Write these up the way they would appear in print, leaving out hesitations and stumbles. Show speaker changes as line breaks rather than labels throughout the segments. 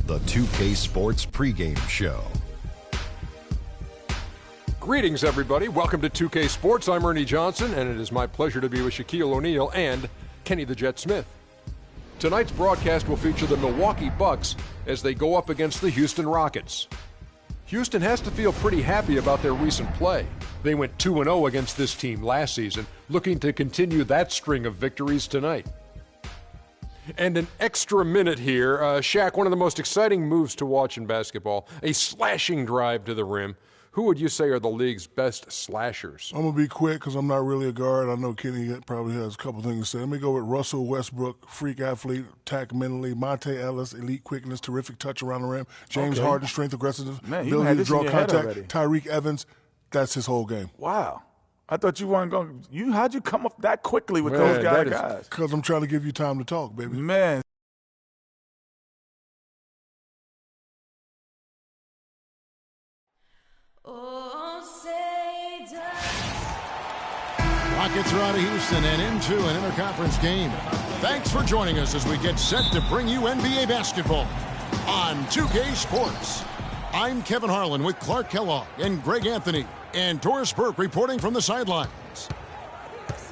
the 2K Sports pregame show.
Greetings, everybody. Welcome to 2K Sports. I'm Ernie Johnson, and it is my pleasure to be with Shaquille O'Neal and Kenny the Jet Smith. Tonight's broadcast will feature the Milwaukee Bucks as they go up against the Houston Rockets. Houston has to feel pretty happy about their recent play. They went 2-0 against this team last season, looking to continue that string of victories tonight. And an extra minute here. Shaq, one of the most exciting moves to watch in basketball, a slashing drive to the rim. Who would you say are the league's best slashers?
I'm going to be quick because I'm not really a guard. I know Kenny probably has a couple things to say. Let me go with Russell Westbrook, freak athlete, attack mentally. Monte Ellis, elite quickness, terrific touch around the rim. James Harden, strength, aggressiveness, ability to draw contact. Tyreek Evans, that's his whole game.
Wow. I thought you weren't going to – how'd you come up that quickly with those guys?
Because I'm trying to give you time to talk, baby.
Man.
Rockets are out of Houston and into an interconference game. Thanks for joining us as we get set to bring you NBA basketball on 2K Sports. I'm Kevin Harlan with Clark Kellogg and Greg Anthony and Doris Burke reporting from the sidelines.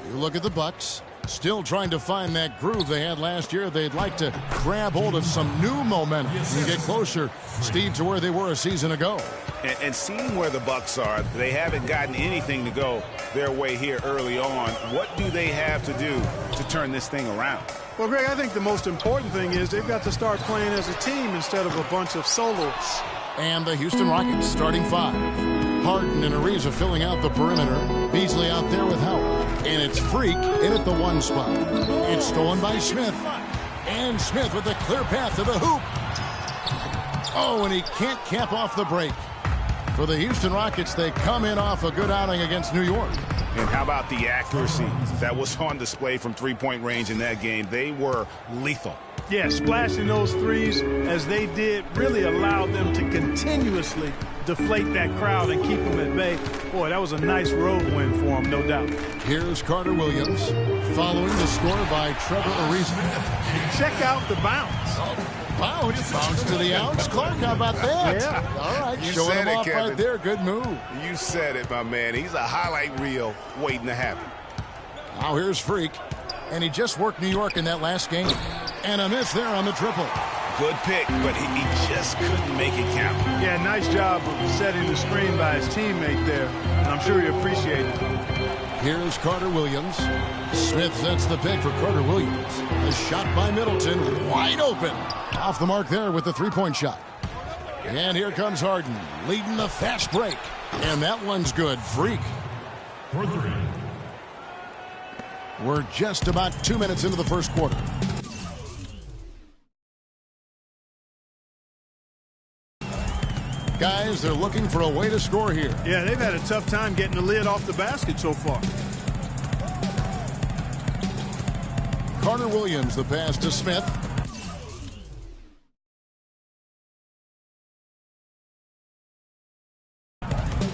You look at the Bucks, still trying to find that groove they had last year. They'd like to grab hold of some new momentum and get closer, Steve, to where they were a season ago.
And seeing where the Bucks are, they haven't gotten anything to go their way here early on. What do they have to do to turn this thing around?
Well, Greg, I think the most important thing is they've got to start playing as a team instead of a bunch of solos.
And the Houston Rockets starting five. Harden and Ariza filling out the perimeter. Beasley out there with Howard. And it's Freak in at the one spot. It's stolen by Smith. And Smith with a clear path to the hoop. Oh, and he can't cap off the break. For the Houston Rockets, they come in off a good outing against New York.
And how about the accuracy that was on display from three-point range in that game? They were lethal.
Yeah, splashing those threes as they did really allowed them to continuously deflate that crowd and keep them at bay. Boy, that was a nice road win for them, no doubt.
Here's Carter Williams following the score by Trevor Ariza.
Check out the bounce.
Bounce to the outs. Clark, how about that?
Yeah.
All right,
You
showing
said
him
it,
off
Kevin.
right there. Good move.
You said it, my man. He's a highlight reel waiting to happen.
Now here's Freak. And he just worked New York in that last game. And a miss there on the triple.
Good pick, but he just couldn't make it count.
Yeah, nice job of setting the screen by his teammate there. And I'm sure he appreciated it.
Here's Carter Williams. Smith sets the pick for Carter Williams. A shot by Middleton, wide open. Off the mark there with the three-point shot. And here comes Harden, leading the fast break. And that one's good. Freak. We're just about 2 minutes into the first quarter. Guys, they're looking for a way to score here.
Yeah, they've had a tough time getting the lid off the basket so far.
Carter Williams, the pass to Smith.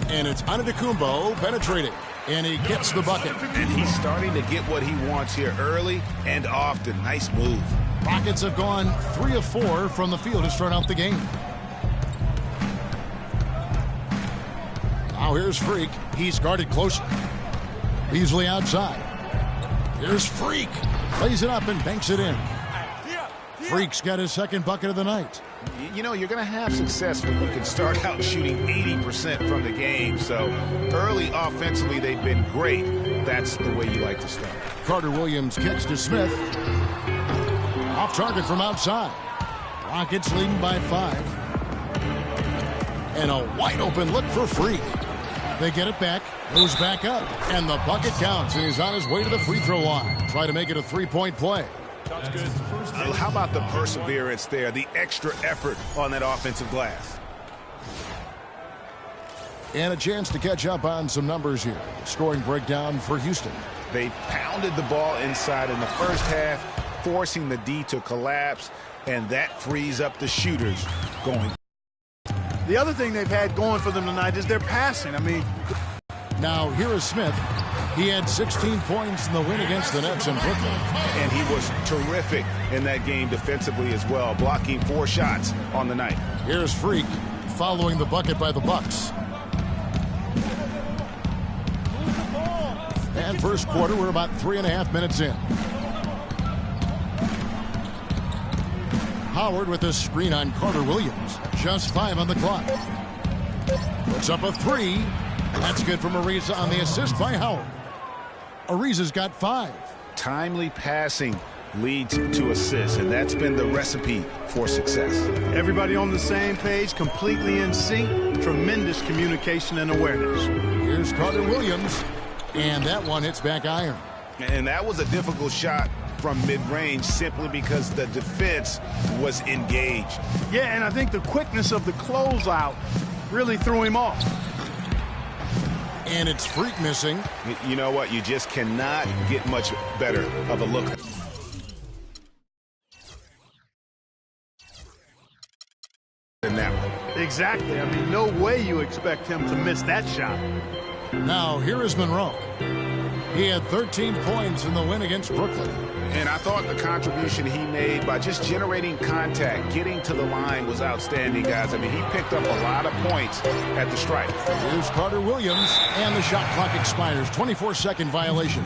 And it's Antetokounmpo penetrating. And he gets the bucket.
And he's starting to get what he wants here early and often. Nice move.
Rockets have gone 3 of 4 from the field to start out the game. Now here's Freak. He's guarded closely. Beasley outside. Here's Freak. Plays it up and banks it in. Freak's got his second bucket of the night.
You know, you're going to have success when you can start out shooting 80% from the game. So early offensively, they've been great. That's the way you like to start.
Carter Williams kicks to Smith. Off target from outside. Rockets leading by 5. And a wide open look for Freak. They get it back. Goes back up. And the bucket counts. And he's on his way to the free throw line. Try to make it a three-point play.
That's good. How about the perseverance there, the extra effort on that offensive glass?
And a chance to catch up on some numbers here. Scoring breakdown for Houston.
They pounded the ball inside in the first half, forcing the D to collapse, and that frees up the shooters going.
The other thing they've had going for them tonight is their passing. I mean,
now here is Smith. He had 16 points in the win against the Nets in Brooklyn.
And he was terrific in that game defensively as well, blocking 4 shots on the night.
Here's Freak following the bucket by the Bucks. And first quarter, we're about 3.5 minutes in. Howard with a screen on Carter Williams. Just 5 on the clock. Puts up a 3. That's good from Ariza on the assist by Howard. Ariza's got 5.
Timely passing leads to assists, and that's been the recipe for success.
Everybody on the same page, completely in sync. Tremendous communication and awareness.
Here's Carter Williams, and that one hits back iron.
And that was a difficult shot from mid-range simply because the defense was engaged.
Yeah, and I think the quickness of the closeout really threw him off.
And it's Freak missing.
You know what? You just cannot get much better of a look than that one.
Exactly. I mean, no way you expect him to miss that shot.
Now, here is Monroe. He had 13 points in the win against Brooklyn.
And I thought the contribution he made by just generating contact, getting to the line was outstanding, guys. I mean, he picked up a lot of points at the stripe.
Here's Carter Williams, and the shot clock expires. 24-second violation.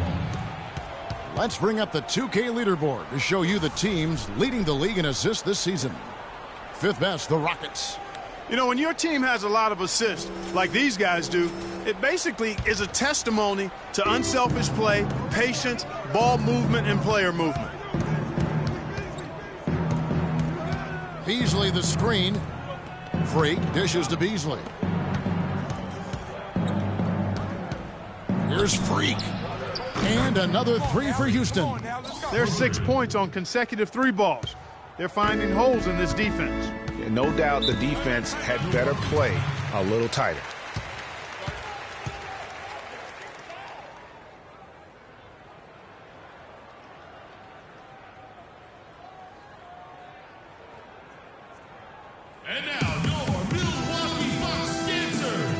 Let's bring up the 2K leaderboard to show you the teams leading the league in assists this season. 5th best, the Rockets.
You know, when your team has a lot of assists, like these guys do, it basically is a testimony to unselfish play, patience, ball movement, and player movement.
Beasley the screen. Freak dishes to Beasley. Here's Freak. And another 3 for Houston.
There's 6 points on consecutive 3 balls. They're finding holes in this defense.
Yeah, no doubt the defense had better play a little tighter.
And now, your Milwaukee Bucks dancers.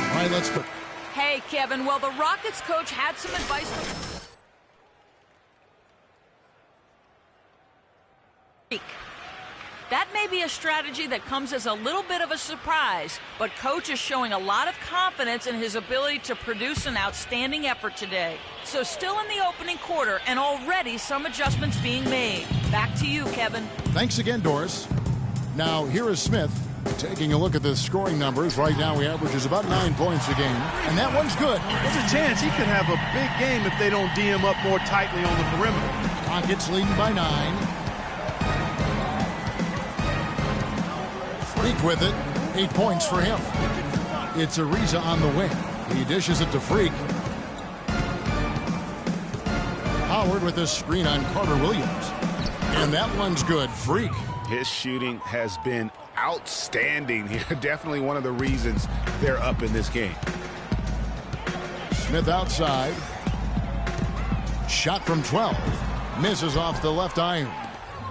All right, let's go.
Hey, Kevin. Well, the Rockets coach had some advice for that may be a strategy that comes as a little bit of a surprise, but coach is showing a lot of confidence in his ability to produce an outstanding effort today. So still in the opening quarter, and already some adjustments being made. Back to you, Kevin.
Thanks again, Doris. Now, here is Smith taking a look at the scoring numbers. Right now, he averages about 9 points a game, and that one's good.
There's a chance he could have a big game if they don't D him up more tightly on the perimeter.
Rockets leading by 9. Freak with it. 8 points for him. It's Ariza on the wing. He dishes it to Freak. Howard with a screen on Carter Williams. And that one's good. Freak.
His shooting has been outstanding here. Definitely one of the reasons they're up in this game.
Smith outside. Shot from 12. Misses off the left iron.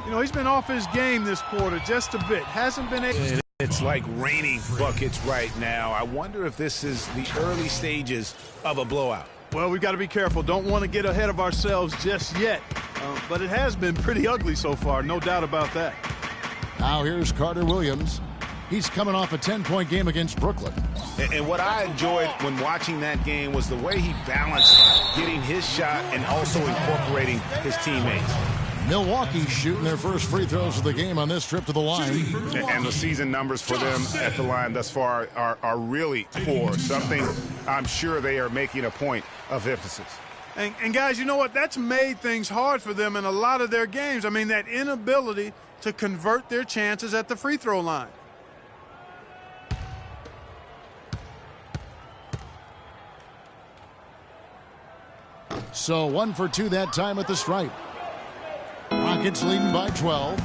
You know, he's been off his game this quarter just a bit. Hasn't been able.
It's like raining buckets right now. I wonder if this is the early stages of a blowout.
Well, we've got to be careful. Don't want to get ahead of ourselves just yet. But it has been pretty ugly so far, no doubt about that.
Now here's Carter Williams. He's coming off a 10-point game against Brooklyn.
And what I enjoyed when watching that game was the way he balanced getting his shot and also incorporating his teammates.
Milwaukee shooting their first free throws of the game on this trip to the line.
And the season numbers for them at the line thus far are really poor. Something I'm sure they are making a point of emphasis.
And guys, you know what? That's made things hard for them in a lot of their games. I mean, that inability to convert their chances at the free throw line.
So 1 for 2 that time at the stripe. Rockets leading by 12.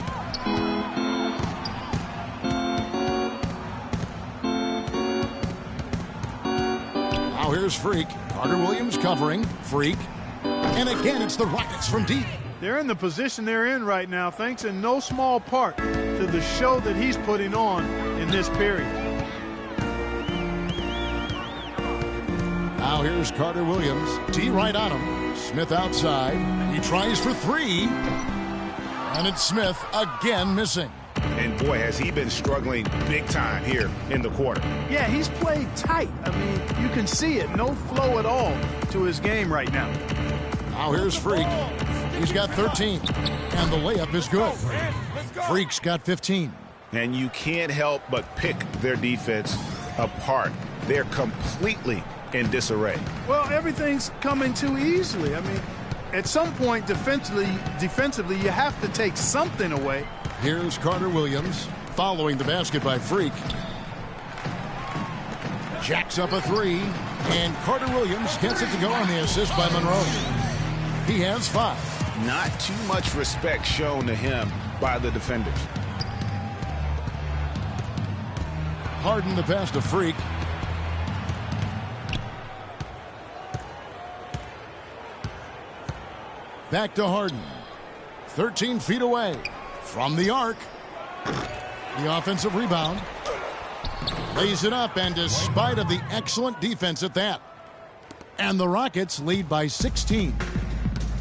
Now here's here's Freak. Carter Williams covering. Freak. And again, it's the Rockets from deep.
They're in the position they're in right now, thanks in no small part to the show that he's putting on in this period.
Now here's Carter Williams. T right on him. Smith outside. He tries for three. And it's Smith again missing.
And boy, has he been struggling big time here in the quarter.
Yeah, he's played tight. I mean, you can see it. No flow at all to his game right now.
Now here's Freak. He's got 13. And the layup is good. Freak's got 15.
And you can't help but pick their defense apart. They're completely in disarray.
Well, everything's coming too easily. I mean, at some point defensively, you have to take something away.
Here's Carter Williams following the basket by Freak. Jacks up a three. And Carter Williams gets it to go on the assist by Monroe. He has 5.
Not too much respect shown to him by the defenders.
Harden the pass to Freak. Back to Harden. 13 feet away from the arc. The offensive rebound. Lays it up, and despite of the excellent defense at that. And the Rockets lead by 16.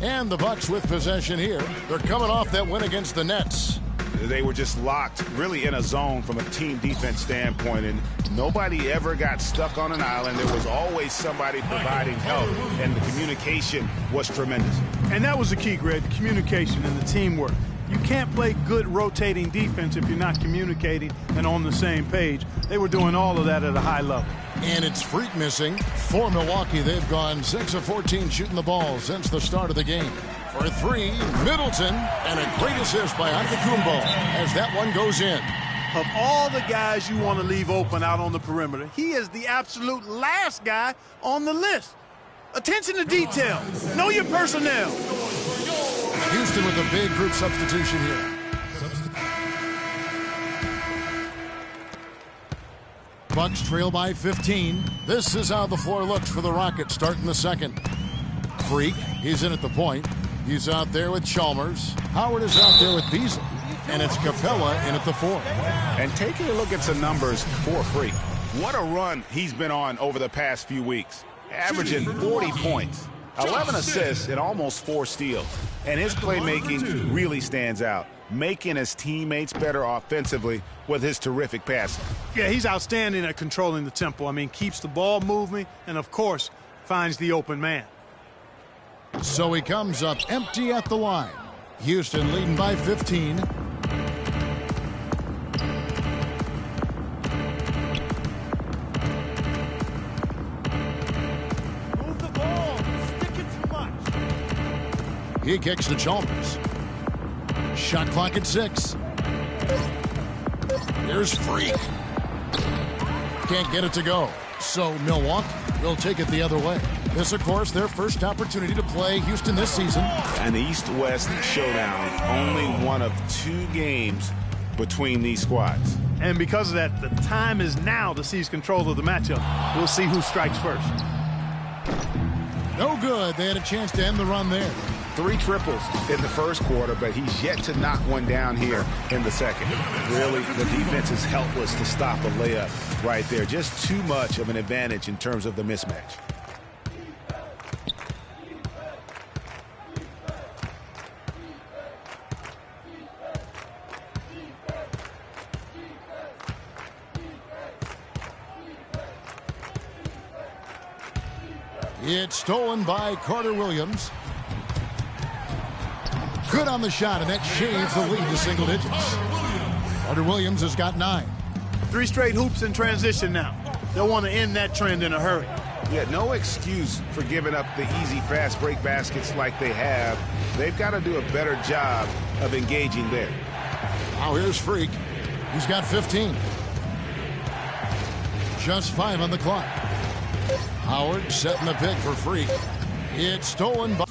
And the Bucks with possession here. They're coming off that win against the Nets.
They were just locked really in a zone from a team defense standpoint, and nobody ever got stuck on an island. There was always somebody providing help, and the communication was tremendous.
And that was the key, Greg, the communication and the teamwork. You can't play good rotating defense if you're not communicating and on the same page. They were doing all of that at a high level.
And it's Freak missing. For Milwaukee, they've gone 6 of 14 shooting the ball since the start of the game. For 3, Middleton, and a great assist by Antetokounmpo as that one goes in.
Of all the guys you want to leave open out on the perimeter, he is the absolute last guy on the list. Attention to detail. Know your personnel.
Houston with a big group substitution here. Bucks trail by 15. This is how the floor looks for the Rockets starting the second. Freak, he's in at the point. He's out there with Chalmers. Howard is out there with Beasley. And it's Capella in at the 4.
And taking a look at some numbers for Freak. What a run he's been on over the past few weeks. Averaging 40 points, 11 assists, and almost 4 steals. And his playmaking really stands out, making his teammates better offensively with his terrific passing.
Yeah, he's outstanding at controlling the tempo. I mean, keeps the ball moving and, of course, finds the open man.
So he comes up empty at the line. Houston leading by 15.
Move the ball. Stick it too much.
He kicks to Chalmers. Shot clock at 6. Here's Freak. Can't get it to go. So Milwaukee will take it the other way. This, of course, their first opportunity to play Houston this season.
And the East-West showdown, only one of 2 games between these squads.
And because of that, the time is now to seize control of the matchup. We'll see who strikes first.
No good. They had a chance to end the run there.
3 triples in the first quarter, but he's yet to knock one down here in the second. Really, the defense is helpless to stop a layup right there. Just too much of an advantage in terms of the mismatch.
It's stolen by Carter Williams. Good on the shot, and that shaves the lead to single digits. Carter Williams has got 9.
3 straight hoops in transition now. They'll want to end that trend in a hurry.
Yeah, no excuse for giving up the easy fast break baskets like they have. They've got to do a better job of engaging there.
Now here's Freak. He's got 15. Just 5 on the clock. Howard setting the pick for Freak. It's stolen by